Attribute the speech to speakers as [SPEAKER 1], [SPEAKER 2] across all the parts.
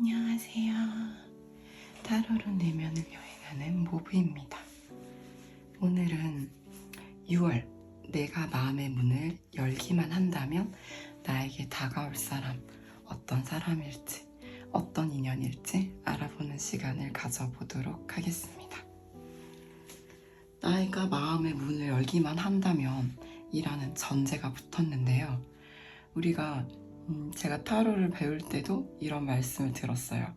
[SPEAKER 1] 안녕하세요. 타로로 내면을 여행하는 모브입니다. 오늘은 6월 내가 마음의 문을 열기만 한다면 나에게 다가올 사람, 어떤 사람일지, 어떤 인연일지 알아보는 시간을 가져보도록 하겠습니다. 나이가 마음의 문을 열기만 한다면 이라는 전제가 붙었는데요. 우리가 제가 타로를 배울 때도 이런 말씀을 들었어요.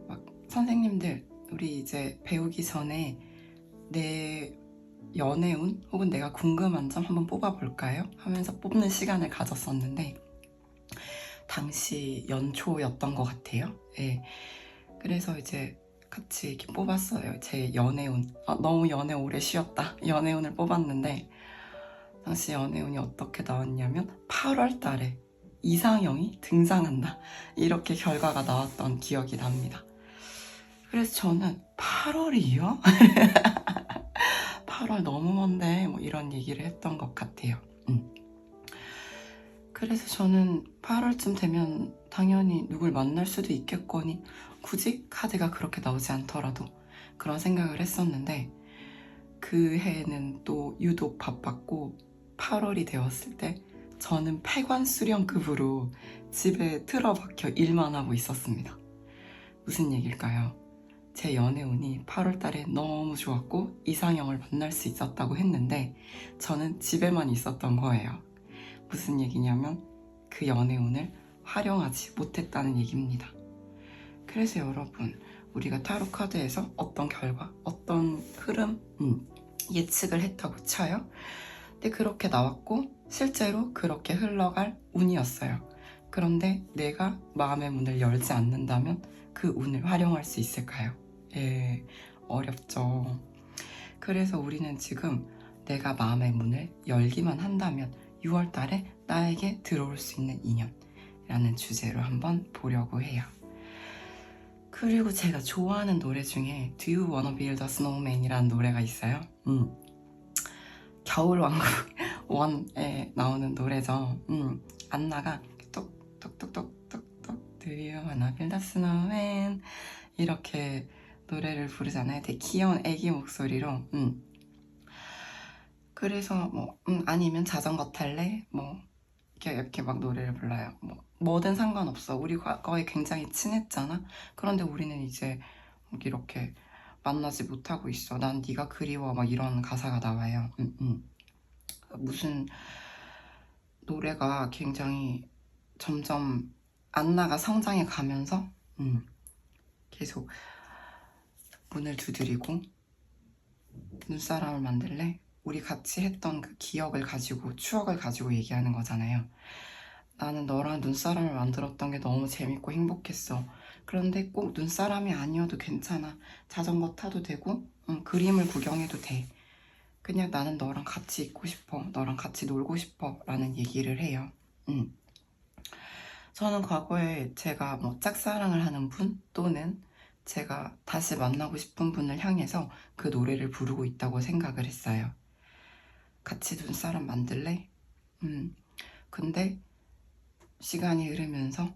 [SPEAKER 1] 막 선생님들, 우리 이제 배우기 전에 내 연애운 혹은 내가 궁금한 점 한번 뽑아볼까요? 하면서 뽑는 시간을 가졌었는데 당시 연초였던 것 같아요. 네. 그래서 이제 같이 이렇게 뽑았어요. 제 연애운. 너무 연애 오래 쉬었다. 연애운을 뽑았는데 당시 연애운이 어떻게 나왔냐면 8월 달에 이상형이 등장한다. 이렇게 결과가 나왔던 기억이 납니다. 그래서 저는 8월이요? 8월 너무 먼데 뭐 이런 얘기를 했던 것 같아요. 그래서 저는 8월쯤 되면 당연히 누굴 만날 수도 있겠거니 굳이 카드가 그렇게 나오지 않더라도 그런 생각을 했었는데 그 해에는 또 유독 바빴고 8월이 되었을 때 저는 폐관 수련급으로 집에 틀어박혀 일만 하고 있었습니다. 무슨 얘기일까요? 제 연애운이 8월 달에 너무 좋았고 이상형을 만날 수 있었다고 했는데 저는 집에만 있었던 거예요. 무슨 얘기냐면 그 연애운을 활용하지 못했다는 얘기입니다. 그래서 여러분, 우리가 타로 카드에서 어떤 결과, 어떤 흐름 예측을 했다고 쳐요. 근데 그렇게 나왔고 실제로 그렇게 흘러갈 운이었어요. 그런데 내가 마음의 문을 열지 않는다면 그 운을 활용할 수 있을까요? 예, 어렵죠. 그래서 우리는 지금 내가 마음의 문을 열기만 한다면 6월 달에 나에게 들어올 수 있는 인연이라는 주제로 한번 보려고 해요. 그리고 제가 좋아하는 노래 중에 Do You Wanna Build a Snowman 이라는 노래가 있어요. 겨울왕국 1에 나오는 노래죠. 안나가 똑똑똑똑똑똑 Do you wanna build a snowman 이렇게 노래를 부르잖아요. 되게 귀여운 애기 목소리로. 그래서 뭐 아니면 자전거 탈래? 뭐 이렇게 막 노래를 불러요. 뭐든 상관없어. 우리 과거에 굉장히 친했잖아. 그런데 우리는 이제 이렇게 만나지 못하고 있어. 난 네가 그리워. 막 이런 가사가 나와요. 무슨 노래가 굉장히 점점 안나가 성장해 가면서 계속 문을 두드리고 눈사람을 만들래? 우리 같이 했던 그 기억을 가지고 추억을 가지고 얘기하는 거잖아요. 나는 너랑 눈사람을 만들었던 게 너무 재밌고 행복했어. 그런데 꼭 눈사람이 아니어도 괜찮아. 자전거 타도 되고 그림을 구경해도 돼. 그냥 나는 너랑 같이 있고 싶어. 너랑 같이 놀고 싶어. 라는 얘기를 해요. 저는 과거에 제가 뭐 짝사랑을 하는 분 또는 제가 다시 만나고 싶은 분을 향해서 그 노래를 부르고 있다고 생각을 했어요. 같이 눈사람 만들래? 근데 시간이 흐르면서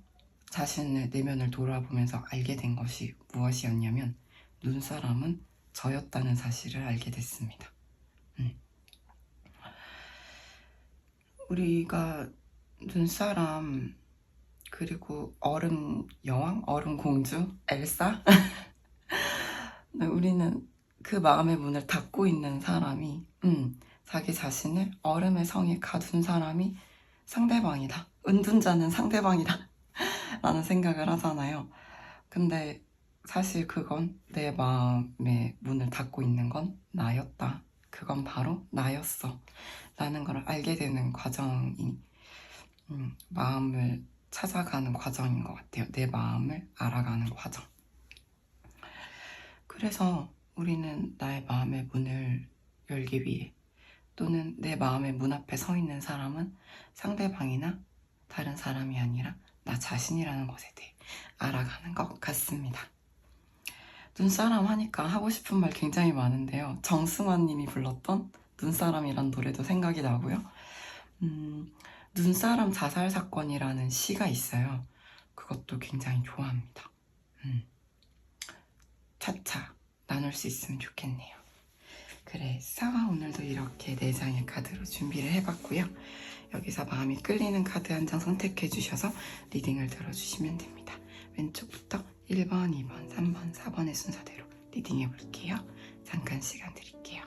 [SPEAKER 1] 자신의 내면을 돌아보면서 알게 된 것이 무엇이었냐면 눈사람은 저였다는 사실을 알게 됐습니다. 우리가 눈사람 그리고 얼음 여왕, 얼음 공주, 엘사 우리는 그 마음의 문을 닫고 있는 사람이 자기 자신을 얼음의 성에 가둔 사람이 상대방이다. 은둔자는 상대방이다. 라는 생각을 하잖아요. 근데 사실 그건 내 마음의 문을 닫고 있는 건 나였다. 그건 바로 나였어. 라는 걸 알게 되는 과정이 마음을 찾아가는 과정인 것 같아요. 내 마음을 알아가는 과정. 그래서 우리는 나의 마음의 문을 열기 위해 또는 내 마음의 문 앞에 서 있는 사람은 상대방이나 다른 사람이 아니라 나 자신이라는 것에 대해 알아가는 것 같습니다. 눈사람 하니까 하고 싶은 말 굉장히 많은데요. 정승환 님이 불렀던 눈사람이란 노래도 생각이 나고요. 눈사람 자살 사건이라는 시가 있어요. 그것도 굉장히 좋아합니다. 차차 나눌 수 있으면 좋겠네요. 그래서 오늘도 이렇게 4장의 카드로 준비를 해봤고요. 여기서 마음이 끌리는 카드 한 장 선택해 주셔서 리딩을 들어주시면 됩니다. 왼쪽부터 1번, 2번, 3번, 4번의 순서대로 리딩해 볼게요. 잠깐 시간 드릴게요.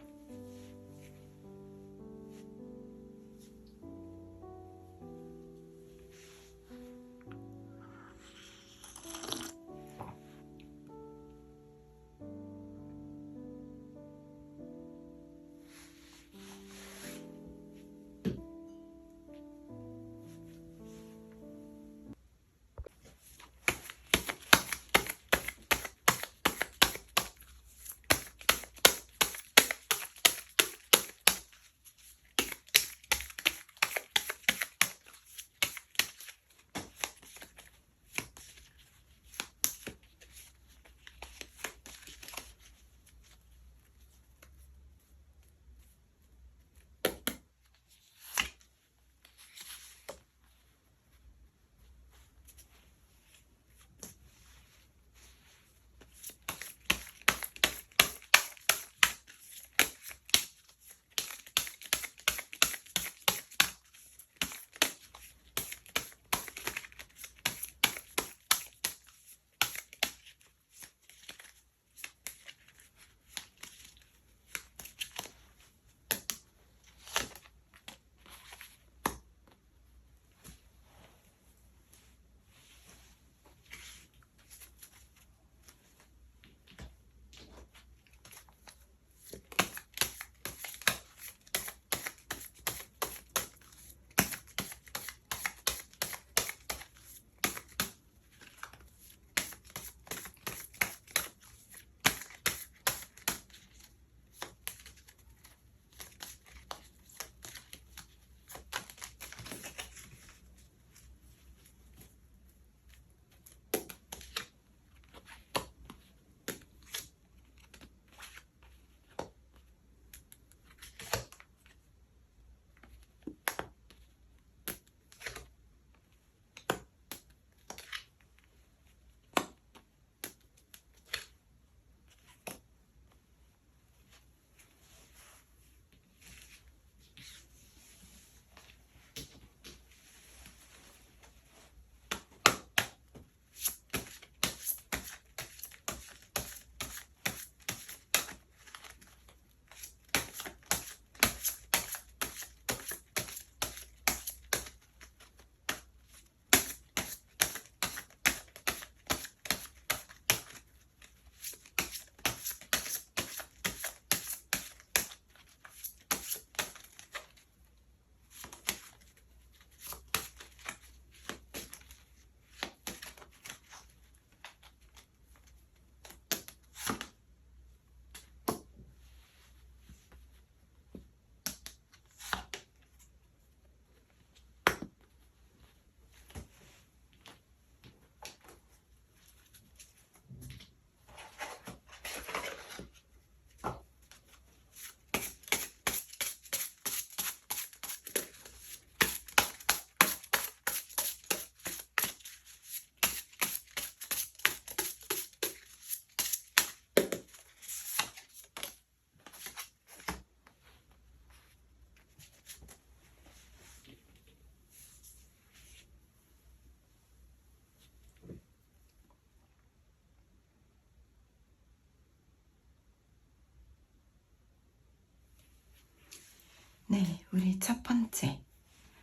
[SPEAKER 1] 네, 우리 첫 번째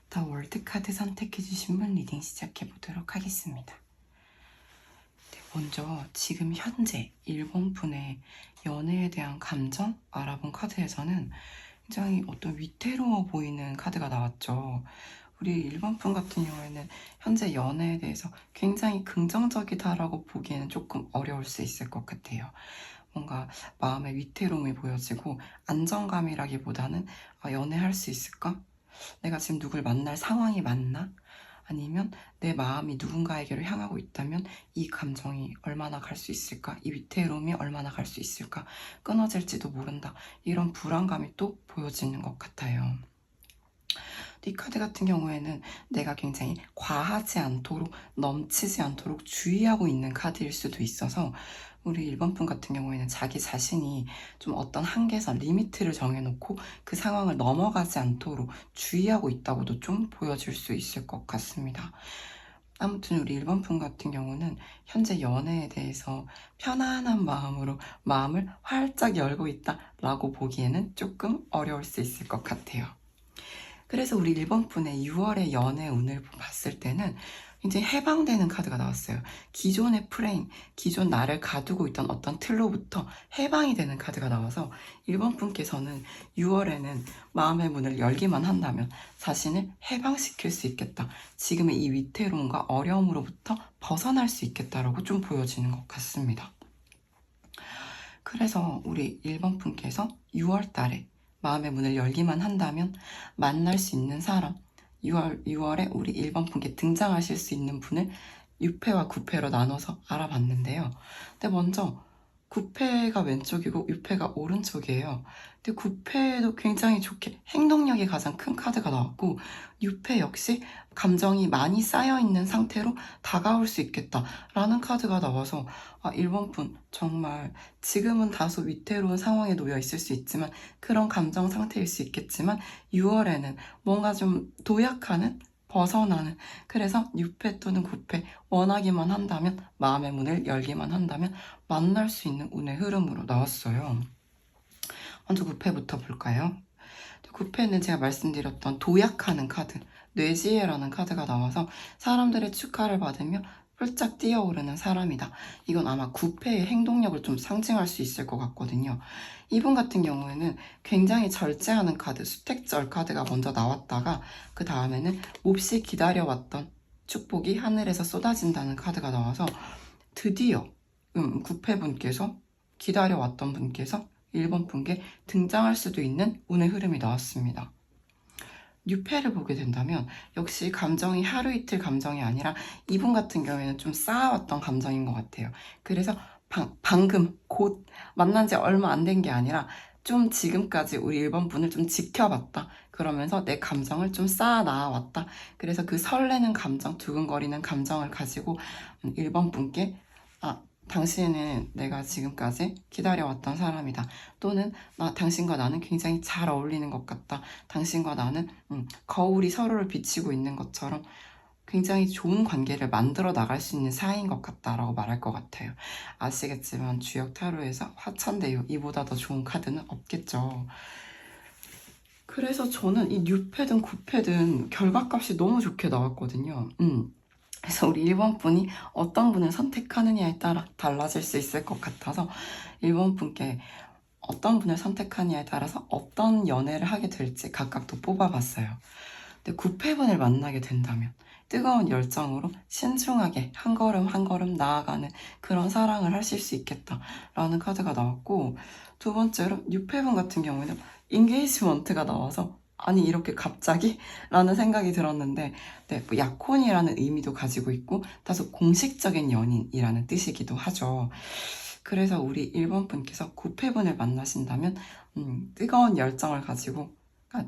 [SPEAKER 1] 더 월드 카드 선택해주신 분 리딩 시작해보도록 하겠습니다. 네, 먼저 지금 현재 일본 분의 연애에 대한 감정 알아본 카드에서는 굉장히 어떤 위태로워 보이는 카드가 나왔죠. 우리 일본 분 같은 경우에는 현재 연애에 대해서 굉장히 긍정적이다라고 보기에는 조금 어려울 수 있을 것 같아요. 뭔가 마음의 위태로움이 보여지고 안정감이라기보다는 연애할 수 있을까? 내가 지금 누굴 만날 상황이 맞나? 아니면 내 마음이 누군가에게로 향하고 있다면 이 감정이 얼마나 갈 수 있을까? 이 위태로움이 얼마나 갈 수 있을까? 끊어질지도 모른다. 이런 불안감이 또 보여지는 것 같아요. 이 카드 같은 경우에는 내가 굉장히 과하지 않도록, 넘치지 않도록 주의하고 있는 카드일 수도 있어서 우리 1번 분 같은 경우에는 자기 자신이 좀 어떤 한계선, 리미트를 정해놓고 그 상황을 넘어가지 않도록 주의하고 있다고도 좀 보여질 수 있을 것 같습니다. 아무튼 우리 1번 분 같은 경우는 현재 연애에 대해서 편안한 마음으로 마음을 활짝 열고 있다라고 보기에는 조금 어려울 수 있을 것 같아요. 그래서 우리 1번 분의 6월의 연애 운을 봤을 때는 굉장히 해방되는 카드가 나왔어요. 기존의 프레임, 기존 나를 가두고 있던 어떤 틀로부터 해방이 되는 카드가 나와서 1번 분께서는 6월에는 마음의 문을 열기만 한다면 자신을 해방시킬 수 있겠다. 지금의 이 위태로움과 어려움으로부터 벗어날 수 있겠다라고 좀 보여지는 것 같습니다. 그래서 우리 1번 분께서 6월 달에 마음의 문을 열기만 한다면 만날 수 있는 사람, 6월에 우리 1번 분께 등장하실 수 있는 분을 6패와 9패로 나눠서 알아봤는데요. 근데 먼저 9패가 왼쪽이고 6패가 오른쪽이에요. 근데 9패도 굉장히 좋게 행동력이 가장 큰 카드가 나왔고 6패 역시 감정이 많이 쌓여있는 상태로 다가올 수 있겠다라는 카드가 나와서 1번 분 정말 지금은 다소 위태로운 상황에 놓여 있을 수 있지만 그런 감정 상태일 수 있겠지만 6월에는 뭔가 좀 도약하는 벗어나는 그래서 6패 또는 9패 원하기만 한다면 마음의 문을 열기만 한다면 만날 수 있는 운의 흐름으로 나왔어요. 먼저 9패부터 볼까요? 9패는 제가 말씀드렸던 도약하는 카드 뇌지혜라는 카드가 나와서 사람들의 축하를 받으며 훌쩍 뛰어오르는 사람이다. 이건 아마 9패의 행동력을 좀 상징할 수 있을 것 같거든요. 이분 같은 경우에는 굉장히 절제하는 카드, 수택절 카드가 먼저 나왔다가 그 다음에는 몹시 기다려왔던 축복이 하늘에서 쏟아진다는 카드가 나와서 드디어 9패 분께서 기다려왔던 분께서 1번 분께 등장할 수도 있는 운의 흐름이 나왔습니다. 6패를 보게 된다면 역시 감정이 하루 이틀 감정이 아니라 이분 같은 경우에는 좀 쌓아왔던 감정인 것 같아요. 그래서 방금 곧 만난 지 얼마 안 된 게 아니라 좀 지금까지 우리 1번 분을 좀 지켜봤다. 그러면서 내 감정을 좀 쌓아 나와왔다. 그래서 그 설레는 감정, 두근거리는 감정을 가지고 1번 분께 당신은 내가 지금까지 기다려왔던 사람이다. 또는 당신과 나는 굉장히 잘 어울리는 것 같다. 당신과 나는 거울이 서로를 비치고 있는 것처럼 굉장히 좋은 관계를 만들어 나갈 수 있는 사이인 것 같다라고 말할 것 같아요. 아시겠지만 주역 타로에서 화천대유 이보다 더 좋은 카드는 없겠죠. 그래서 저는 이 6패든 9패든 결과값이 너무 좋게 나왔거든요. 그래서 우리 1번 분이 어떤 분을 선택하느냐에 따라 달라질 수 있을 것 같아서 1번 분께 어떤 분을 선택하느냐에 따라서 어떤 연애를 하게 될지 각각 또 뽑아봤어요. 근데 9패분을 만나게 된다면 뜨거운 열정으로 신중하게 한 걸음 한 걸음 나아가는 그런 사랑을 하실 수 있겠다라는 카드가 나왔고 두 번째로 6패분 같은 경우에는 인게이지먼트가 나와서 아니 이렇게 갑자기? 라는 생각이 들었는데 네, 뭐 약혼이라는 의미도 가지고 있고 다소 공식적인 연인이라는 뜻이기도 하죠. 그래서 우리 1번 분께서 9패분을 만나신다면 뜨거운 열정을 가지고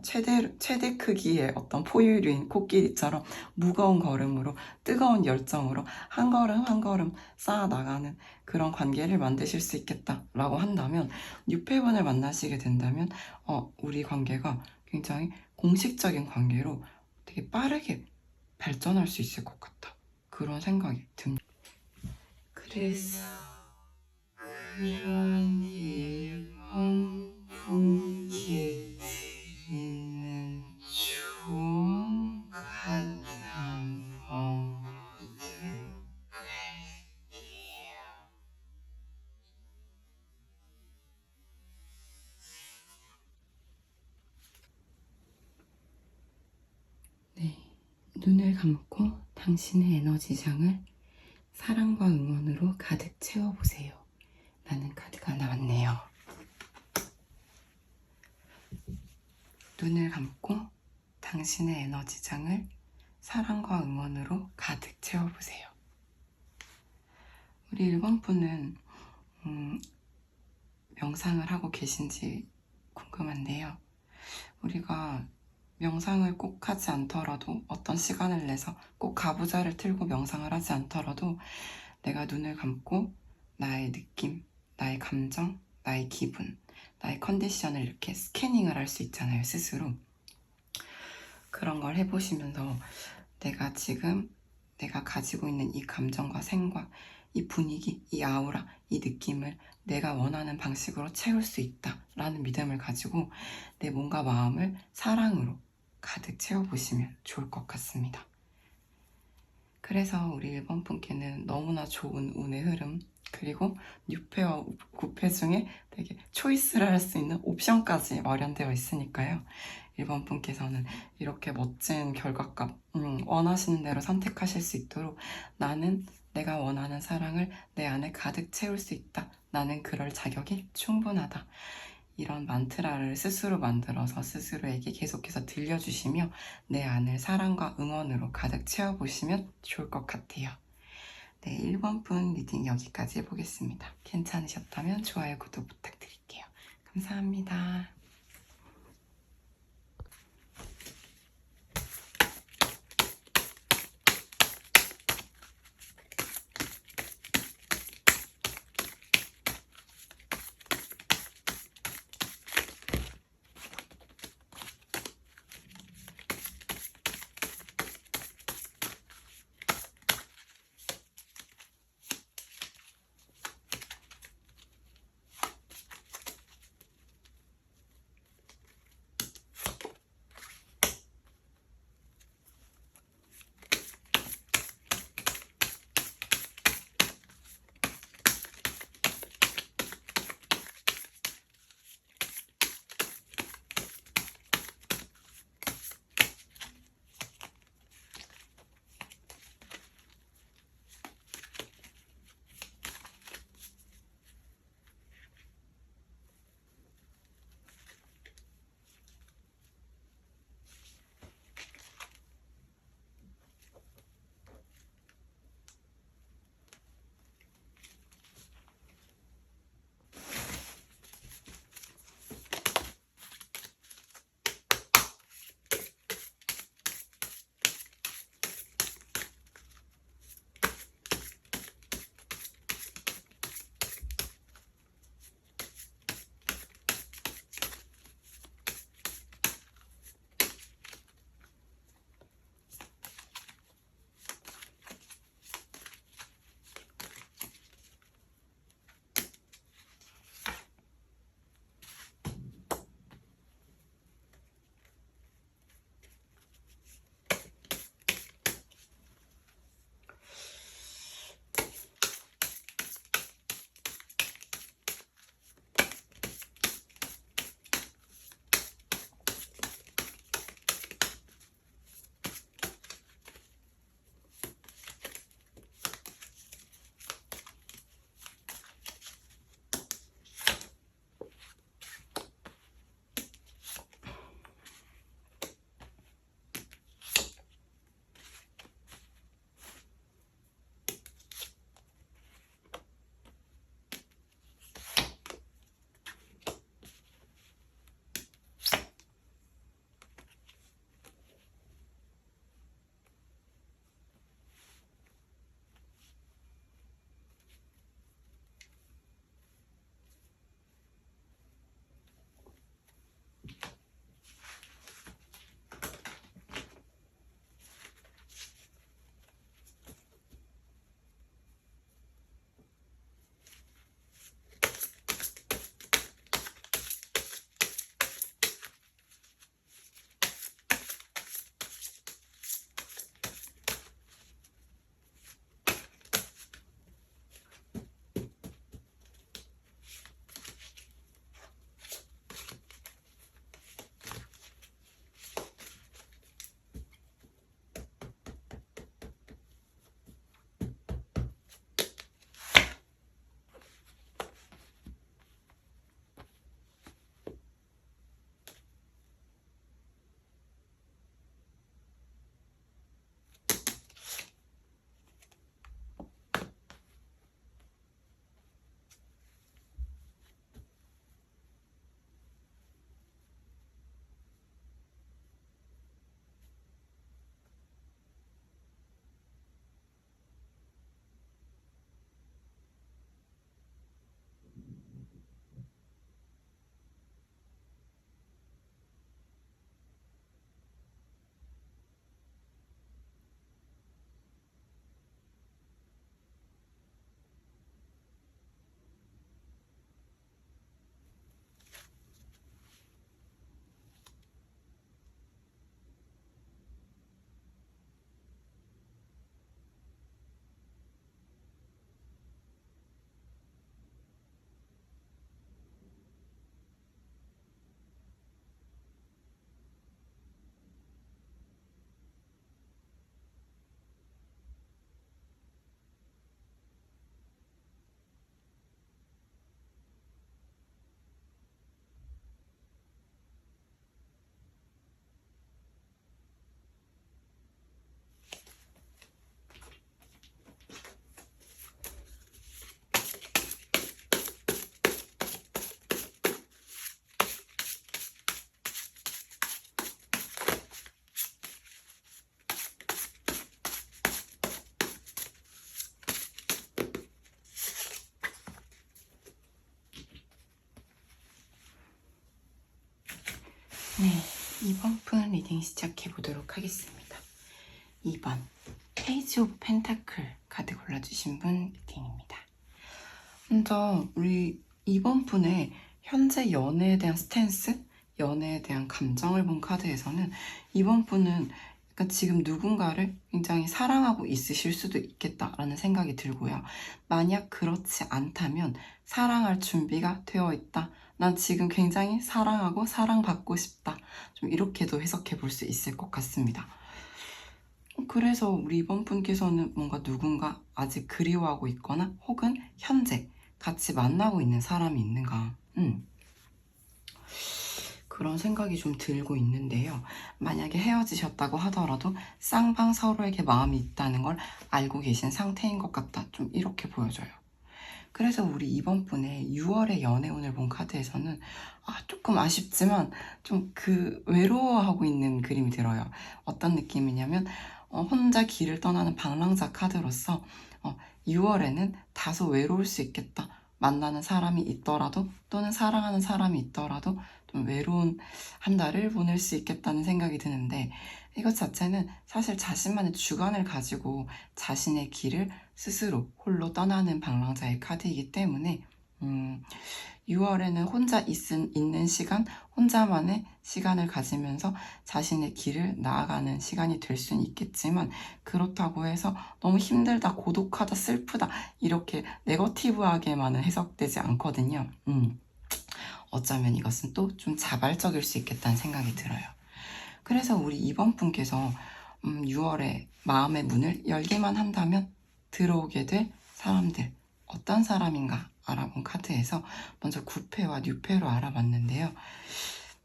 [SPEAKER 1] 최대 크기의 어떤 포유류인 코끼리처럼 무거운 걸음으로 뜨거운 열정으로 한 걸음 한 걸음 쌓아 나가는 그런 관계를 만드실 수 있겠다라고 한다면 6패분을 만나시게 된다면 우리 관계가 굉장히 공식적인 관계로 되게 빠르게 발전할 수 있을 것 같다. 그런 생각이 듭니다. 그래서 네, 눈을 감고 당신의 에너지장을 사랑과 응원으로 가득 채워보세요. 라는 카드가 나왔네요. 눈을 감고 당신의 에너지장을 사랑과 응원으로 가득 채워보세요. 우리 1번 분은 명상을 하고 계신지 궁금한데요. 우리가 명상을 꼭 하지 않더라도 어떤 시간을 내서 꼭 가부좌를 틀고 명상을 하지 않더라도 내가 눈을 감고 나의 느낌, 나의 감정, 나의 기분, 나의 컨디션을 이렇게 스캐닝을 할 수 있잖아요, 스스로. 그런 걸 해보시면서 내가 지금 내가 가지고 있는 이 감정과 생각, 이 분위기, 이 아우라, 이 느낌을 내가 원하는 방식으로 채울 수 있다라는 믿음을 가지고 내 몸과 마음을 사랑으로 가득 채워보시면 좋을 것 같습니다. 그래서 우리 1번 분께는 너무나 좋은 운의 흐름, 그리고 6회와 9회 중에 되게 초이스를 할 수 있는 옵션까지 마련되어 있으니까요. 1번 분께서는 이렇게 멋진 결과값, 원하시는 대로 선택하실 수 있도록 나는 내가 원하는 사랑을 내 안에 가득 채울 수 있다. 나는 그럴 자격이 충분하다. 이런 만트라를 스스로 만들어서 스스로에게 계속해서 들려주시며 내 안을 사랑과 응원으로 가득 채워보시면 좋을 것 같아요. 네, 1번 분 리딩 여기까지 해보겠습니다. 괜찮으셨다면 좋아요, 구독 부탁드릴게요. 감사합니다. 네, 이번 분 리딩 시작해 보도록 하겠습니다. 2번 페이지 오브 펜타클 카드 골라주신 분 리딩입니다. 먼저 우리 이번 분의 현재 연애에 대한 스탠스, 연애에 대한 감정을 본 카드에서는 이번 분은 약간 지금 누군가를 굉장히 사랑하고 있으실 수도 있겠다라는 생각이 들고요. 만약 그렇지 않다면 사랑할 준비가 되어 있다. 난 지금 굉장히 사랑하고 사랑받고 싶다. 좀 이렇게도 해석해 볼 수 있을 것 같습니다. 그래서 우리 이번 분께서는 뭔가 누군가 아직 그리워하고 있거나 혹은 현재 같이 만나고 있는 사람이 있는가 그런 생각이 좀 들고 있는데요. 만약에 헤어지셨다고 하더라도 쌍방 서로에게 마음이 있다는 걸 알고 계신 상태인 것 같다. 좀 이렇게 보여져요. 그래서 우리 이번 분의 6월의 연애운을 본 카드에서는 조금 아쉽지만 좀 외로워하고 있는 그림이 들어요. 어떤 느낌이냐면 혼자 길을 떠나는 방랑자 카드로서 6월에는 다소 외로울 수 있겠다. 만나는 사람이 있더라도 또는 사랑하는 사람이 있더라도 좀 외로운 한 달을 보낼 수 있겠다는 생각이 드는데 이것 자체는 사실 자신만의 주관을 가지고 자신의 길을 스스로 홀로 떠나는 방랑자의 카드이기 때문에 6월에는 혼자 있는 시간, 혼자만의 시간을 가지면서 자신의 길을 나아가는 시간이 될 수는 있겠지만 그렇다고 해서 너무 힘들다, 고독하다, 슬프다 이렇게 네거티브하게만은 해석되지 않거든요. 어쩌면 이것은 또 좀 자발적일 수 있겠다는 생각이 들어요. 그래서 우리 이번 분께서 6월에 마음의 문을 열기만 한다면 들어오게 될 사람들 어떤 사람인가 알아본 카드에서 먼저 9패와 6패로 알아봤는데요.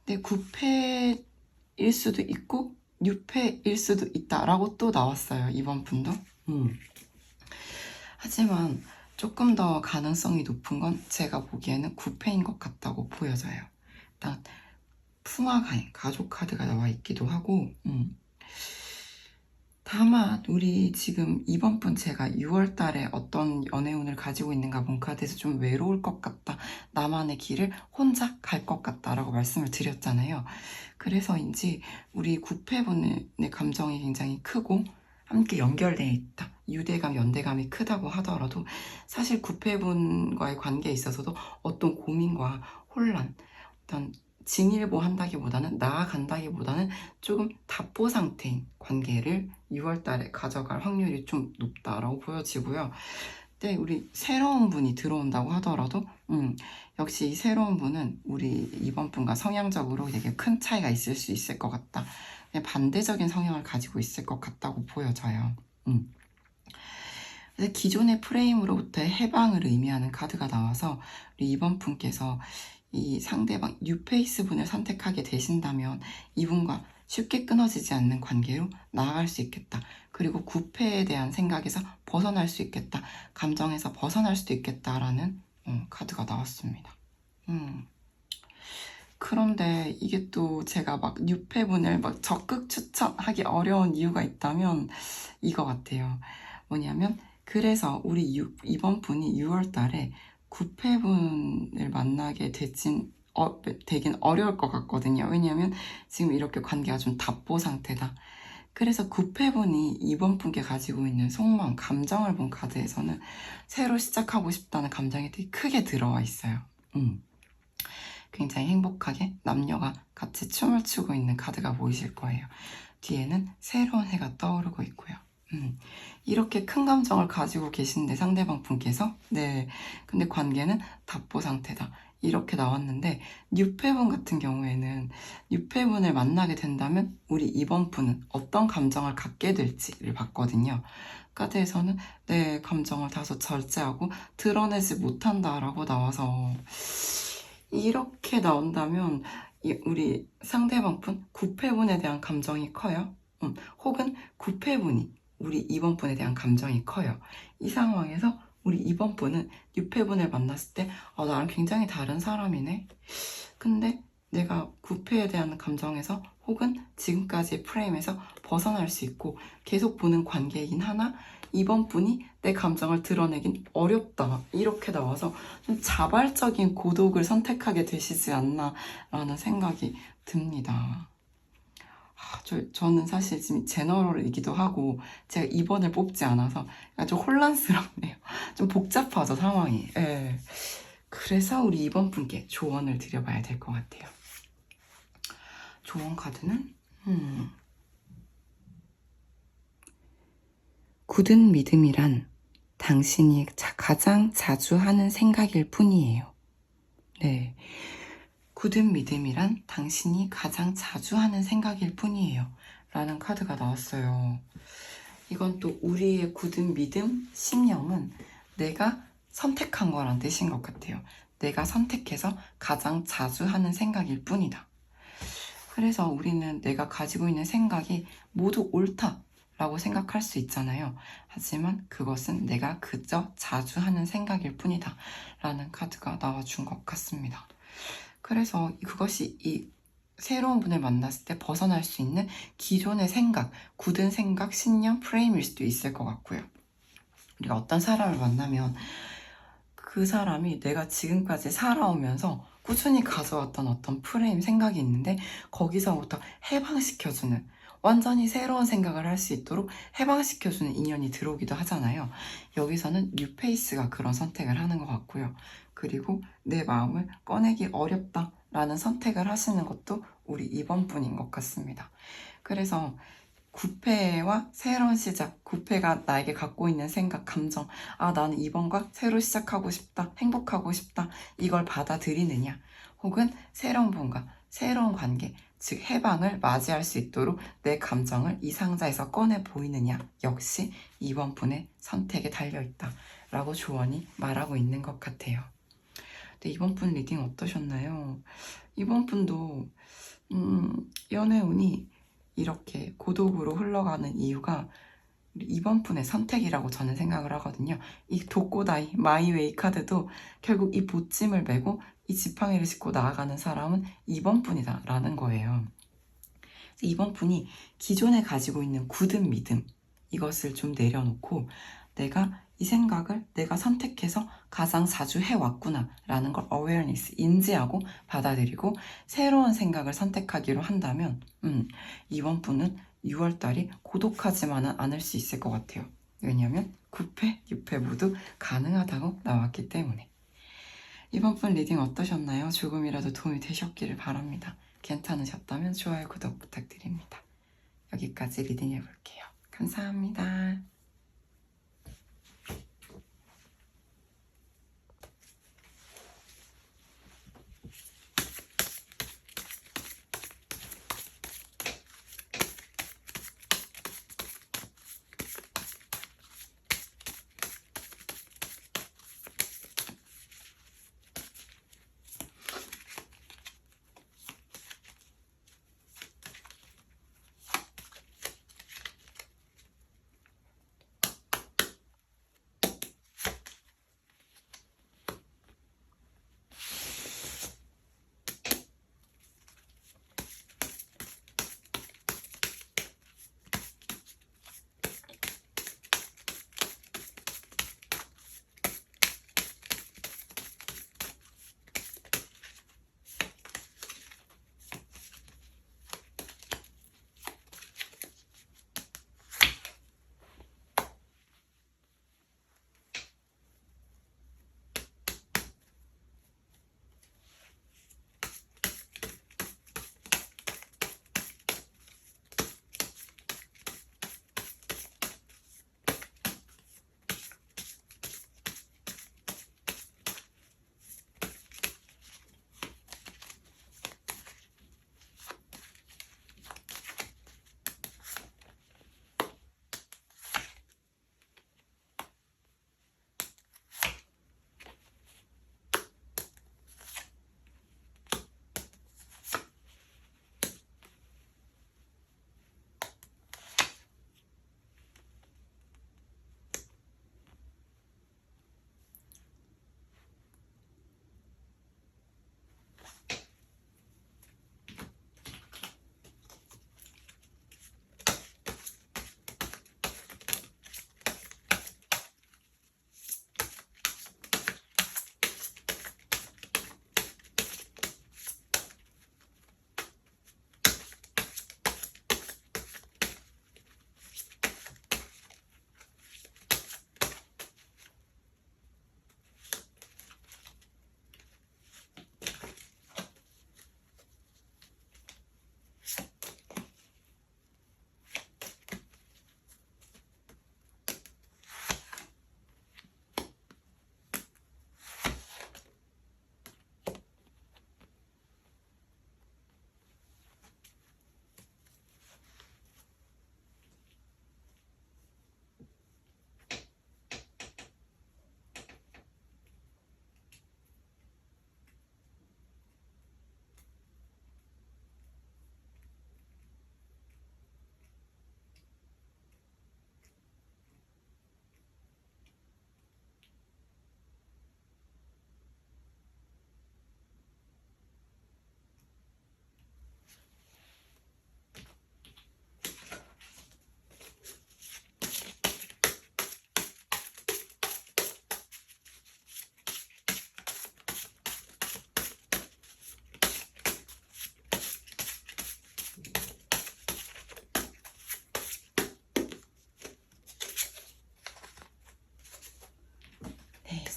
[SPEAKER 1] 근데 9패일 수도 있고 6패일 수도 있다라고 또 나왔어요. 이번 분도. 하지만 조금 더 가능성이 높은 건 제가 보기에는 9패인 것 같다고 보여져요. 일단 풍화가인 가족 카드가 나와 있기도 하고 다만 우리 지금 이번 분 제가 6월 달에 어떤 연애운을 가지고 있는가 본 카드에서 좀 외로울 것 같다. 나만의 길을 혼자 갈 것 같다 라고 말씀을 드렸잖아요. 그래서인지 우리 9패분의 감정이 굉장히 크고 함께 연결되어 있다. 유대감, 연대감이 크다고 하더라도 사실 9패분과의 관계에 있어서도 어떤 고민과 혼란, 어떤 진일보한다기보다는 나아간다기보다는 조금 답보 상태인 관계를 6월 달에 가져갈 확률이 좀 높다라고 보여지고요. 근데 우리 새로운 분이 들어온다고 하더라도 역시 이 새로운 분은 우리 이번 분과 성향적으로 되게 큰 차이가 있을 수 있을 것 같다. 반대적인 성향을 가지고 있을 것 같다고 보여져요. 그래서 기존의 프레임으로부터의 해방을 의미하는 카드가 나와서 우리 이번 분께서 이 상대방 뉴페이스 분을 선택하게 되신다면 이분과 쉽게 끊어지지 않는 관계로 나아갈 수 있겠다. 그리고 구패에 대한 생각에서 벗어날 수 있겠다. 감정에서 벗어날 수도 있겠다라는 카드가 나왔습니다. 그런데 이게 또 제가 막 뉴페분을 막 적극 추천하기 어려운 이유가 있다면 이거 같아요. 뭐냐면 그래서 우리 이번 분이 6월 달에 9패분을 만나게 되긴 어려울 것 같거든요. 왜냐하면 지금 이렇게 관계가 좀 답보 상태다. 그래서 9패분이 이번 분께 가지고 있는 속마음, 감정을 본 카드에서는 새로 시작하고 싶다는 감정이 되게 크게 들어와 있어요. 굉장히 행복하게 남녀가 같이 춤을 추고 있는 카드가 보이실 거예요. 뒤에는 새로운 해가 떠오르고 있고요. 이렇게 큰 감정을 가지고 계신데 상대방 분께서 근데 관계는 답보 상태다 이렇게 나왔는데 뉴페분 같은 경우에는 뉴페분을 만나게 된다면 우리 이번 분은 어떤 감정을 갖게 될지를 봤거든요. 카드에서는 내 감정을 다소 절제하고 드러내지 못한다라고 나와서 이렇게 나온다면 우리 상대방 분 9패분에 대한 감정이 커요. 혹은 9패분이 우리 이번 분에 대한 감정이 커요. 이 상황에서 우리 이번 분은 6패분을 만났을 때 나랑 굉장히 다른 사람이네. 근데 내가 9패에 대한 감정에서 혹은 지금까지의 프레임에서 벗어날 수 있고 계속 보는 관계이긴 하나 이번 분이 내 감정을 드러내긴 어렵다 이렇게 나와서 좀 자발적인 고독을 선택하게 되시지 않나 라는 생각이 듭니다. 저는 사실 지금 제너럴이기도 하고 제가 2번을 뽑지 않아서 약간 좀 혼란스럽네요. 좀 복잡하죠, 상황이. 예. 그래서 우리 2번 분께 조언을 드려봐야 될 것 같아요. 조언 카드는 굳은 믿음이란 당신이 가장 자주 하는 생각일 뿐이에요. 네. 굳은 믿음이란 당신이 가장 자주 하는 생각일 뿐이에요. 라는 카드가 나왔어요. 이건 또 우리의 굳은 믿음, 신념은 내가 선택한 거란 뜻인 것 같아요. 내가 선택해서 가장 자주 하는 생각일 뿐이다. 그래서 우리는 내가 가지고 있는 생각이 모두 옳다라고 생각할 수 있잖아요. 하지만 그것은 내가 그저 자주 하는 생각일 뿐이다. 라는 카드가 나와준 것 같습니다. 그래서 그것이 이 새로운 분을 만났을 때 벗어날 수 있는 기존의 생각, 굳은 생각, 신념, 프레임일 수도 있을 것 같고요. 우리가 어떤 사람을 만나면 그 사람이 내가 지금까지 살아오면서 꾸준히 가져왔던 어떤 프레임, 생각이 있는데 거기서부터 해방시켜주는, 완전히 새로운 생각을 할 수 있도록 해방시켜주는 인연이 들어오기도 하잖아요. 여기서는 뉴페이스가 그런 선택을 하는 것 같고요. 그리고 내 마음을 꺼내기 어렵다라는 선택을 하시는 것도 우리 2번 분인 것 같습니다. 그래서 9패와 새로운 시작, 9패가 나에게 갖고 있는 생각, 감정, 나는 2번과 새로 시작하고 싶다, 행복하고 싶다, 이걸 받아들이느냐, 혹은 새로운 분과 새로운 관계, 즉 해방을 맞이할 수 있도록 내 감정을 이 상자에서 꺼내 보이느냐, 역시 2번 분의 선택에 달려있다 라고 조언이 말하고 있는 것 같아요. 근데 2번 분 리딩 어떠셨나요? 2번 분도 연애운이 이렇게 고독으로 흘러가는 이유가 2번 분의 선택이라고 저는 생각을 하거든요. 이 독고다이, 마이웨이 카드도 결국 이 보찜을 메고 이 지팡이를 짚고 나아가는 사람은 2번 분이다 라는 거예요. 2번 분이 기존에 가지고 있는 굳은 믿음, 이것을 좀 내려놓고 내가 이 생각을 내가 선택해서 가장 자주 해왔구나 라는 걸 awareness, 인지하고 받아들이고 새로운 생각을 선택하기로 한다면 2번 분은 6월달이 고독하지만은 않을 수 있을 것 같아요. 왜냐하면 9패, 6패 모두 가능하다고 나왔기 때문에. 2번 분 리딩 어떠셨나요? 조금이라도 도움이 되셨기를 바랍니다. 괜찮으셨다면 좋아요, 구독 부탁드립니다. 여기까지 리딩 해볼게요. 감사합니다.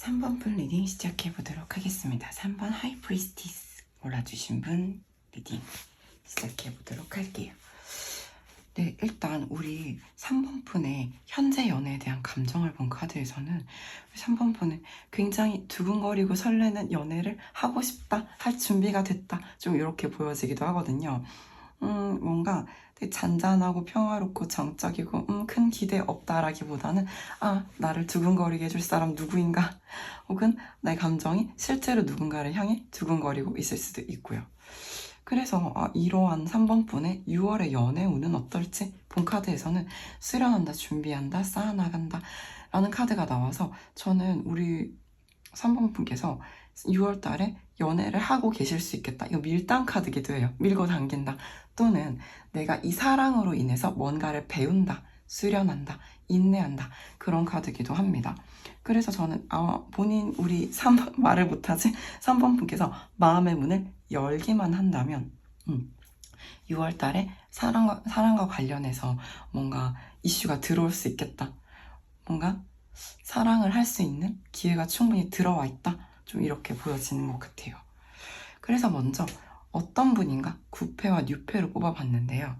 [SPEAKER 1] 3번 분 리딩 시작해보도록 하겠습니다. 3번 하이프리스티스 골라주신 분 리딩 시작해보도록 할게요. 네, 일단 우리 3번 분의 현재 연애에 대한 감정을 본 카드에서는 3번 분은 굉장히 두근거리고 설레는 연애를 하고 싶다, 할 준비가 됐다, 좀 이렇게 보여지기도 하거든요. 뭔가 되게 잔잔하고 평화롭고 정적이고 큰 기대 없다라기보다는 나를 두근거리게 해줄 사람 누구인가, 혹은 내 감정이 실제로 누군가를 향해 두근거리고 있을 수도 있고요. 그래서 이러한 3번 분의 6월의 연애 운은 어떨지 본 카드에서는 수련한다, 준비한다, 쌓아나간다 라는 카드가 나와서 저는 우리 3번 분께서 6월 달에 연애를 하고 계실 수 있겠다. 이거 밀당 카드기도 해요. 밀고 당긴다. 또는 내가 이 사랑으로 인해서 뭔가를 배운다, 수련한다, 인내한다. 그런 카드기도 합니다. 그래서 저는 본인 우리 3번 말을 못하지 3번 분께서 마음의 문을 열기만 한다면 6월 달에 사랑과 관련해서 뭔가 이슈가 들어올 수 있겠다. 뭔가 사랑을 할 수 있는 기회가 충분히 들어와 있다. 좀 이렇게 보여지는 것 같아요. 그래서 먼저 어떤 분인가 9패와 6패로 뽑아봤는데요.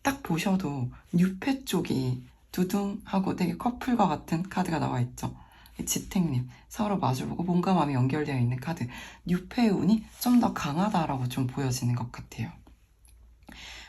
[SPEAKER 1] 딱 보셔도 6패 쪽이 두둥하고 되게 커플과 같은 카드가 나와 있죠. 지택님, 서로 마주보고 몸과 마음이 연결되어 있는 카드. 6패의 운이 좀 더 강하다라고 좀 보여지는 것 같아요.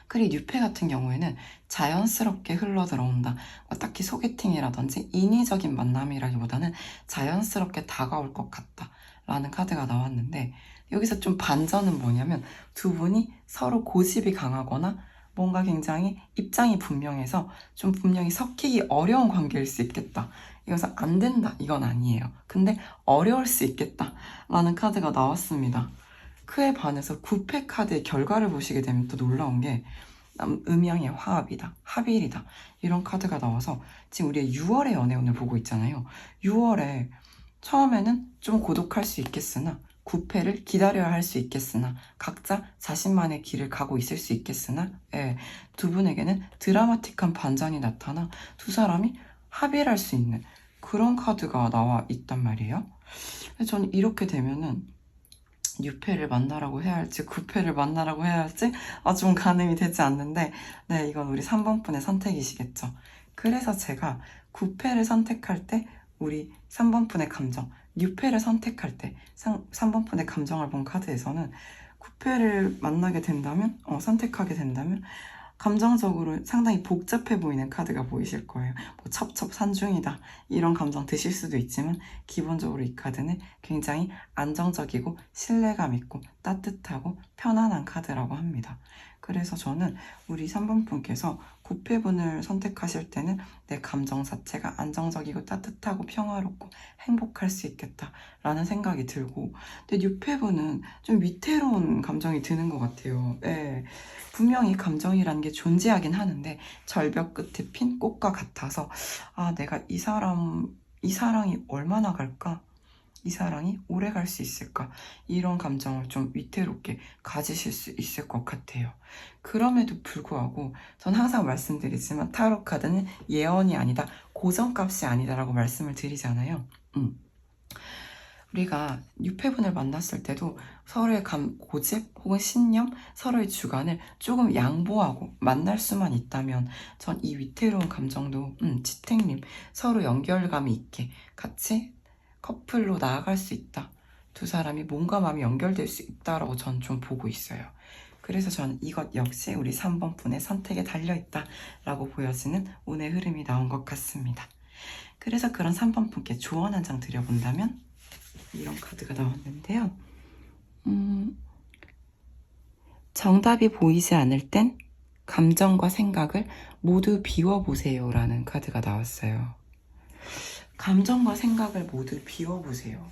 [SPEAKER 1] 그리고 6패 같은 경우에는 자연스럽게 흘러들어온다. 딱히 소개팅이라든지 인위적인 만남이라기보다는 자연스럽게 다가올 것 같다 라는 카드가 나왔는데, 여기서 좀 반전은 뭐냐면 두 분이 서로 고집이 강하거나 뭔가 굉장히 입장이 분명해서 좀 분명히 섞이기 어려운 관계일 수 있겠다. 이것은 안 된다 이건 아니에요. 근데 어려울 수 있겠다 라는 카드가 나왔습니다. 그에 반해서 9패 카드의 결과를 보시게 되면 또 놀라운 게 음양의 화합이다, 합일이다 이런 카드가 나와서 지금 우리가 6월의 연애운을 보고 있잖아요. 6월에 처음에는 좀 고독할 수 있겠으나 9패를 기다려야 할 수 있겠으나 각자 자신만의 길을 가고 있을 수 있겠으나 두 분에게는 드라마틱한 반전이 나타나 두 사람이 합일할 수 있는 그런 카드가 나와 있단 말이에요. 저는 이렇게 되면은 6패를 만나라고 해야 할지 9패를 만나라고 해야 할지 좀 가늠이 되지 않는데, 네, 이건 우리 3번 분의 선택이시겠죠. 그래서 제가 9패를 선택할 때 우리 3번 분의 감정, 6패를 선택할 때 3번 분의 감정을 본 카드에서는 9패를 만나게 된다면, 선택하게 된다면 감정적으로 상당히 복잡해 보이는 카드가 보이실 거예요. 뭐 첩첩산중이다 이런 감정 드실 수도 있지만 기본적으로 이 카드는 굉장히 안정적이고 신뢰감 있고 따뜻하고 편안한 카드라고 합니다. 그래서 저는 우리 3번 분께서 9패분을 선택하실 때는 내 감정 자체가 안정적이고 따뜻하고 평화롭고 행복할 수 있겠다라는 생각이 들고, 근데 6패분은 좀 위태로운 감정이 드는 것 같아요. 네. 분명히 감정이라는 게 존재하긴 하는데 절벽 끝에 핀 꽃과 같아서 내가 이 사랑이 얼마나 갈까? 이 사랑이 오래 갈 수 있을까? 이런 감정을 좀 위태롭게 가지실 수 있을 것 같아요. 그럼에도 불구하고 전 항상 말씀드리지만 타로 카드는 예언이 아니다, 고정값이 아니다라고 말씀을 드리잖아요. 우리가 6패분을 만났을 때도 서로의 고집 혹은 신념, 서로의 주관을 조금 양보하고 만날 수만 있다면 전 이 위태로운 감정도 지택님 서로 연결감이 있게 같이 커플로 나아갈 수 있다. 두 사람이 몸과 마음이 연결될 수 있다라고 전 좀 보고 있어요. 그래서 전 이것 역시 우리 3번 분의 선택에 달려있다 라고 보여지는 운의 흐름이 나온 것 같습니다. 그래서 그런 3번 분께 조언 한 장 드려본다면 이런 카드가 나왔는데요. 정답이 보이지 않을 땐 감정과 생각을 모두 비워보세요 라는 카드가 나왔어요. 감정과 생각을 모두 비워보세요.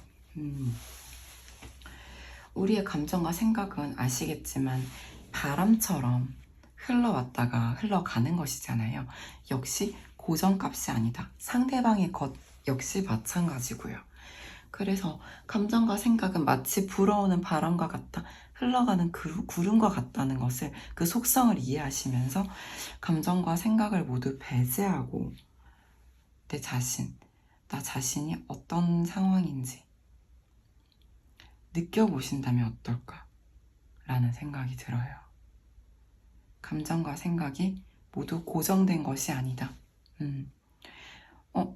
[SPEAKER 1] 우리의 감정과 생각은 아시겠지만 바람처럼 흘러왔다가 흘러가는 것이잖아요. 역시 고정값이 아니다. 상대방의 것 역시 마찬가지고요. 그래서 감정과 생각은 마치 불어오는 바람과 같다, 흘러가는 구름과 같다는 것을, 그 속성을 이해하시면서 감정과 생각을 모두 배제하고 내 자신, 나 자신이 어떤 상황인지 느껴보신다면 어떨까? 라는 생각이 들어요. 감정과 생각이 모두 고정된 것이 아니다.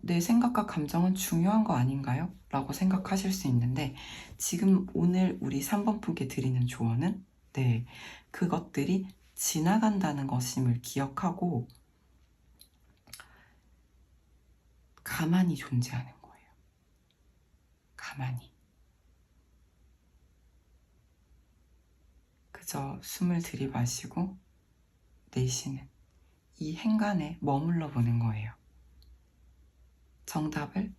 [SPEAKER 1] 내 생각과 감정은 중요한 거 아닌가요? 라고 생각하실 수 있는데, 지금 오늘 우리 3번 분께 드리는 조언은 그것들이 지나간다는 것임을 기억하고 가만히 존재하는 거예요. 가만히. 그저 숨을 들이마시고 내쉬는 이 행간에 머물러 보는 거예요. 정답을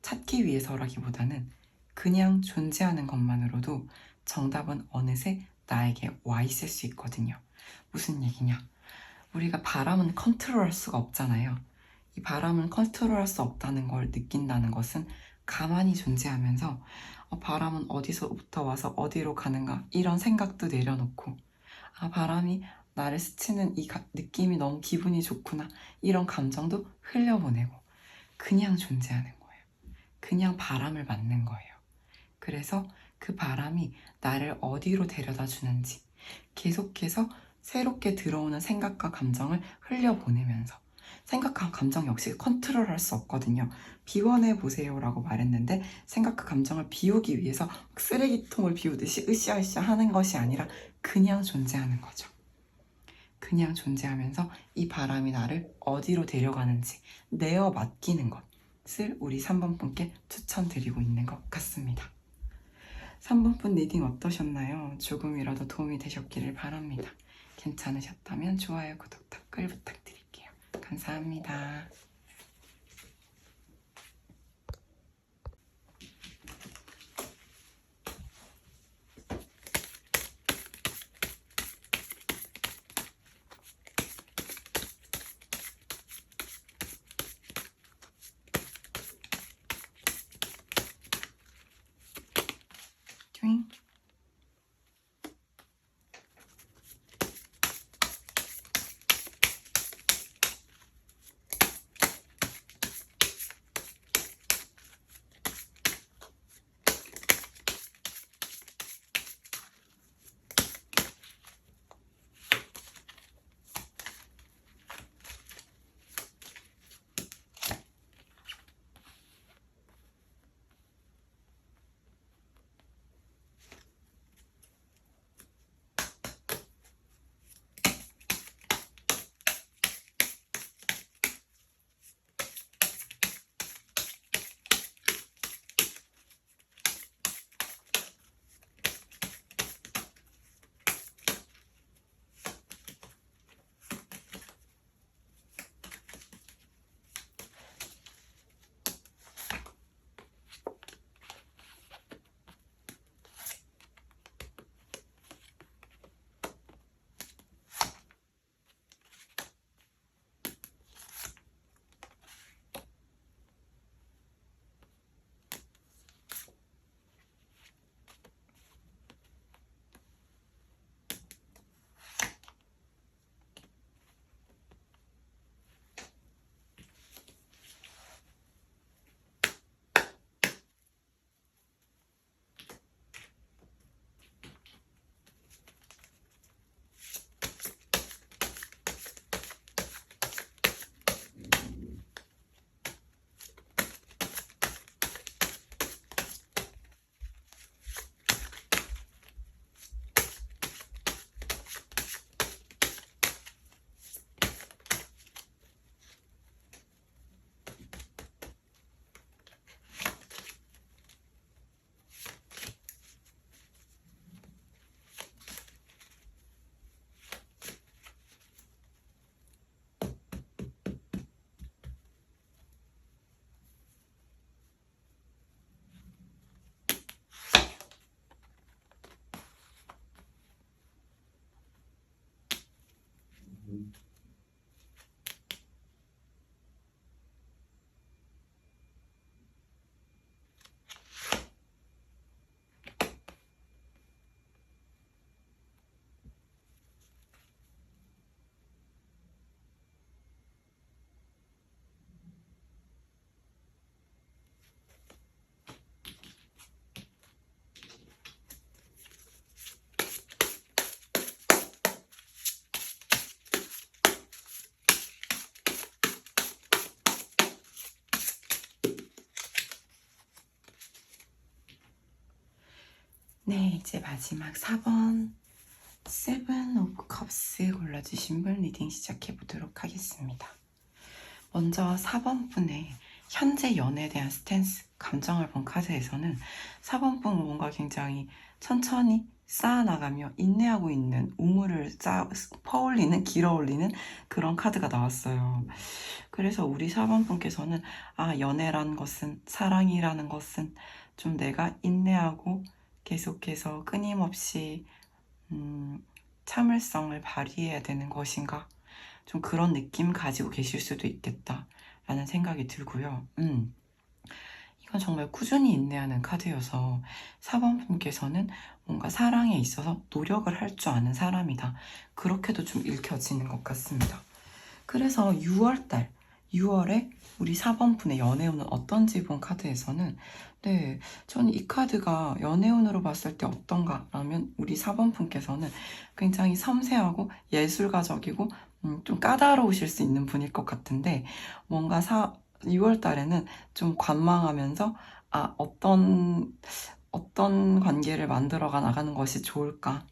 [SPEAKER 1] 찾기 위해서라기보다는 그냥 존재하는 것만으로도 정답은 어느새 나에게 와 있을 수 있거든요. 무슨 얘기냐? 우리가 바람은 컨트롤할 수가 없잖아요. 이 바람은 컨트롤할 수 없다는 걸 느낀다는 것은 가만히 존재하면서 바람은 어디서부터 와서 어디로 가는가 이런 생각도 내려놓고 바람이 나를 스치는 이 느낌이 너무 기분이 좋구나 이런 감정도 흘려보내고 그냥 존재하는 거예요. 그냥 바람을 맞는 거예요. 그래서 그 바람이 나를 어디로 데려다 주는지 계속해서 새롭게 들어오는 생각과 감정을 흘려보내면서 생각과 감정 역시 컨트롤할 수 없거든요. 비워내 보세요 라고 말했는데 생각과 감정을 비우기 위해서 쓰레기통을 비우듯이 으쌰으쌰 하는 것이 아니라 그냥 존재하는 거죠. 그냥 존재하면서 이 바람이 나를 어디로 데려가는지 내어 맡기는 것을 우리 3번 분께 추천드리고 있는 것 같습니다. 3번 분 리딩 어떠셨나요? 조금이라도 도움이 되셨기를 바랍니다. 괜찮으셨다면 좋아요, 구독, 댓글 부탁드릴게요. 감사합니다. 튜잉. 네, 이제 마지막 4번 세븐 오브 컵스 골라주신 분 리딩 시작해보도록 하겠습니다. 먼저 4번 분의 현재 연애에 대한 스탠스, 감정을 본 카드에서는 4번 분 뭔가 굉장히 천천히 쌓아나가며 인내하고 있는 우물을 퍼올리는, 길어올리는 그런 카드가 나왔어요. 그래서 우리 4번 분께서는 연애란 것은, 사랑이라는 것은 좀 내가 인내하고 계속해서 끊임없이 참을성을 발휘해야 되는 것인가, 좀 그런 느낌 가지고 계실 수도 있겠다라는 생각이 들고요. 이건 정말 꾸준히 인내하는 카드여서 4번 분께서는 뭔가 사랑에 있어서 노력을 할 줄 아는 사람이다, 그렇게도 좀 읽혀지는 것 같습니다. 그래서 6월에 우리 4번 분의 연애운은 어떤지 본 카드에서는, 네, 저는 이 카드가 연애운으로 봤을 때 어떤가 라면 우리 4번 분께서는 굉장히 섬세하고 예술가적이고 좀 까다로우실 수 있는 분일 것 같은데, 뭔가 6월 달에는 좀 관망하면서 어떤 관계를 만들어가 나가는 것이 좋을까,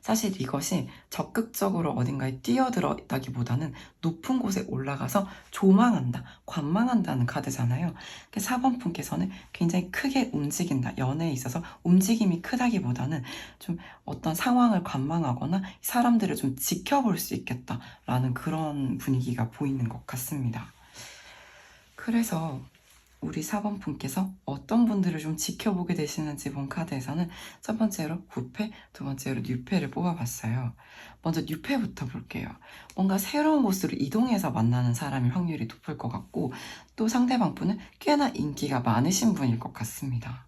[SPEAKER 1] 사실 이것이 적극적으로 어딘가에 뛰어들었다기보다는 높은 곳에 올라가서 조망한다, 관망한다는 카드잖아요. 4번 분께서는 굉장히 크게 움직인다, 연애에 있어서 움직임이 크다기보다는 좀 어떤 상황을 관망하거나 사람들을 좀 지켜볼 수 있겠다라는 그런 분위기가 보이는 것 같습니다. 그래서 우리 4번 분께서 어떤 분들을 좀 지켜보게 되시는지 본 카드에서는 첫 번째로 9패, 두 번째로 뉴패를 뽑아봤어요. 먼저 뉴패부터 볼게요. 뭔가 새로운 곳으로 이동해서 만나는 사람일 확률이 높을 것 같고, 또 상대방 분은 꽤나 인기가 많으신 분일 것 같습니다.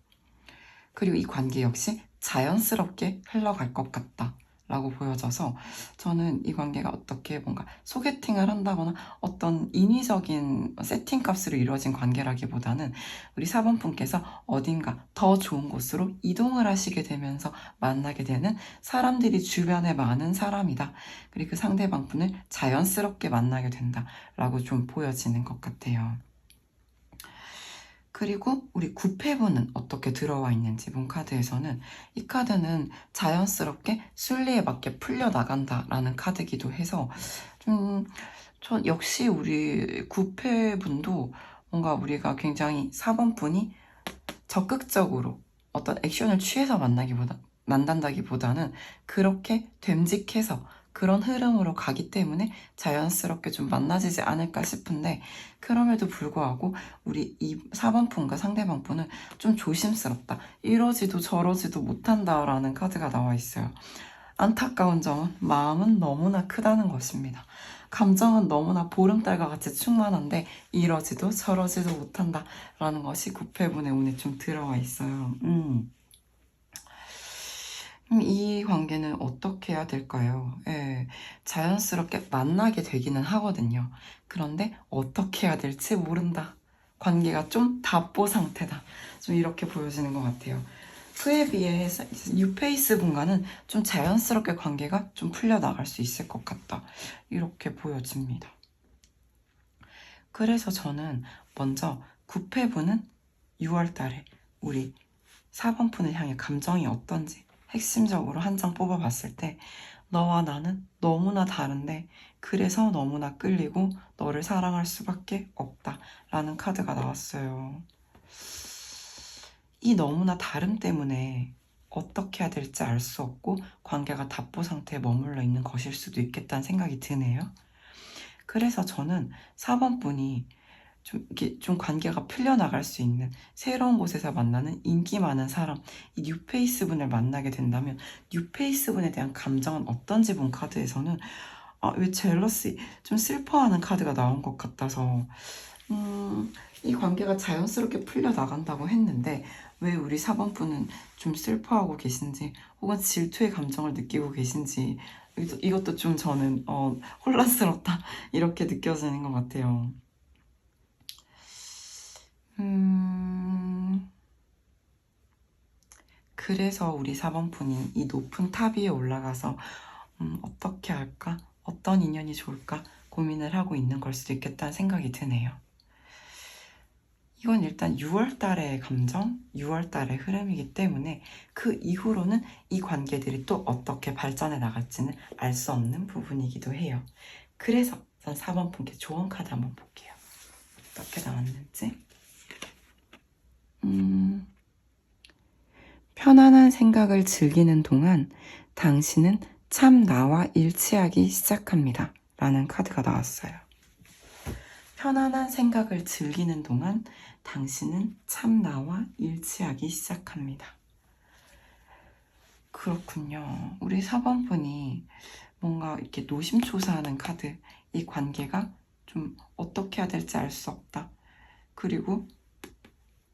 [SPEAKER 1] 그리고 이 관계 역시 자연스럽게 흘러갈 것 같다 라고 보여져서, 저는 이 관계가 어떻게 뭔가 소개팅을 한다거나 어떤 인위적인 세팅 값으로 이루어진 관계라기보다는 우리 4번 분께서 어딘가 더 좋은 곳으로 이동을 하시게 되면서 만나게 되는 사람들이 주변에 많은 사람이다, 그리고 그 상대방 분을 자연스럽게 만나게 된다 라고 좀 보여지는 것 같아요. 그리고 우리 9패분은 어떻게 들어와 있는지 본 카드에서는, 이 카드는 자연스럽게 순리에 맞게 풀려나간다라는 카드기도 해서 전 역시 우리 9패분도 뭔가 우리가 굉장히 4번 분이 적극적으로 어떤 액션을 취해서 만난다기보다는 그렇게 됨직해서 그런 흐름으로 가기 때문에 자연스럽게 좀 만나지지 않을까 싶은데, 그럼에도 불구하고 우리 이 4번 분과 상대방 분은 좀 조심스럽다, 이러지도 저러지도 못한다 라는 카드가 나와 있어요. 안타까운 점은 마음은 너무나 크다는 것입니다. 감정은 너무나 보름달과 같이 충만한데 이러지도 저러지도 못한다 라는 것이 9패분의 운에 좀 들어와 있어요. 이 관계는 어떻게 해야 될까요? 예, 자연스럽게 만나게 되기는 하거든요. 그런데 어떻게 해야 될지 모른다, 관계가 좀 답보 상태다, 좀 이렇게 보여지는 것 같아요. 그에 비해서 뉴페이스 분과는 좀 자연스럽게 관계가 좀 풀려나갈 수 있을 것 같다, 이렇게 보여집니다. 그래서 저는 먼저 9패분은 6월달에 우리 4번 분을 향해 감정이 어떤지 핵심적으로 한 장 뽑아봤을 때, 너와 나는 너무나 다른데 그래서 너무나 끌리고 너를 사랑할 수밖에 없다 라는 카드가 나왔어요. 이 너무나 다름 때문에 어떻게 해야 될지 알 수 없고 관계가 답보 상태에 머물러 있는 것일 수도 있겠다는 생각이 드네요. 그래서 저는 4번 분이 좀 관계가 풀려나갈 수 있는 새로운 곳에서 만나는 인기 많은 사람, 이 뉴페이스 분을 만나게 된다면 뉴페이스 분에 대한 감정은 어떤지 본 카드에서는 왜 젤러시, 좀 슬퍼하는 카드가 나온 것 같아서 이 관계가 자연스럽게 풀려나간다고 했는데 왜 우리 4번 분은 좀 슬퍼하고 계신지 혹은 질투의 감정을 느끼고 계신지, 이것도 좀 저는 혼란스럽다 이렇게 느껴지는 것 같아요. 그래서 우리 4번 분이 이 높은 탑 위에 올라가서 어떻게 할까? 어떤 인연이 좋을까? 고민을 하고 있는 걸 수도 있겠다는 생각이 드네요. 이건 일단 6월 달의 감정, 6월 달의 흐름이기 때문에 그 이후로는 이 관계들이 또 어떻게 발전해 나갈지는 알 수 없는 부분이기도 해요. 그래서 전 4번 분께 조언 카드 한번 볼게요. 어떻게 나왔는지. 편안한 생각을 즐기는 동안 당신은 참 나와 일치하기 시작합니다. 라는 카드가 나왔어요. 편안한 생각을 즐기는 동안 당신은 참 나와 일치하기 시작합니다. 그렇군요. 우리 4번 분이 뭔가 이렇게 노심초사하는 카드, 이 관계가 좀 어떻게 해야 될지 알 수 없다. 그리고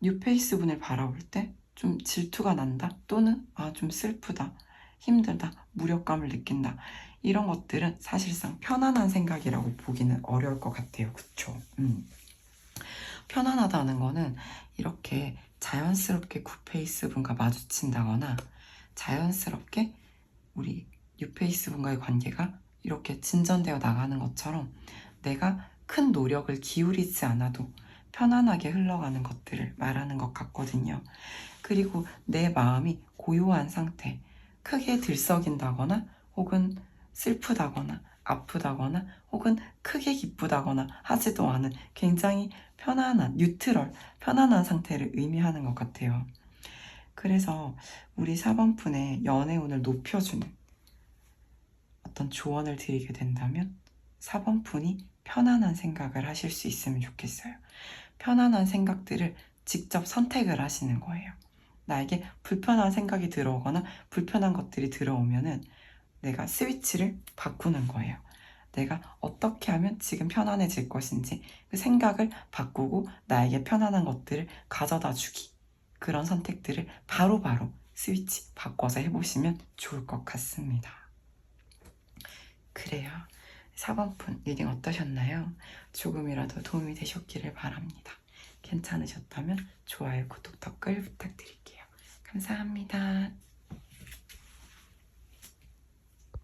[SPEAKER 1] 뉴페이스 분을 바라볼 때 좀 질투가 난다. 또는 좀 슬프다, 힘들다, 무력감을 느낀다. 이런 것들은 사실상 편안한 생각이라고 보기는 어려울 것 같아요. 그쵸? 편안하다는 거는 이렇게 자연스럽게 굿페이스 분과 마주친다거나 자연스럽게 우리 뉴페이스 분과의 관계가 이렇게 진전되어 나가는 것처럼 내가 큰 노력을 기울이지 않아도 편안하게 흘러가는 것들을 말하는 것 같거든요. 그리고 내 마음이 고요한 상태, 크게 들썩인다거나 혹은 슬프다거나 아프다거나 혹은 크게 기쁘다거나 하지도 않은 굉장히 편안한, 뉴트럴, 편안한 상태를 의미하는 것 같아요. 그래서 우리 4번 분의 연애운을 높여주는 어떤 조언을 드리게 된다면 4번 분이 편안한 생각을 하실 수 있으면 좋겠어요. 편안한 생각들을 직접 선택을 하시는 거예요. 나에게 불편한 생각이 들어오거나 불편한 것들이 들어오면은 내가 스위치를 바꾸는 거예요. 내가 어떻게 하면 지금 편안해질 것인지 그 생각을 바꾸고 나에게 편안한 것들을 가져다 주기. 그런 선택들을 바로바로 스위치 바꿔서 해보시면 좋을 것 같습니다. 그래요. 4번 분 리딩 어떠셨나요? 조금이라도 도움이 되셨기를 바랍니다. 괜찮으셨다면 좋아요, 구독, 댓글 부탁드릴게요. 감사합니다.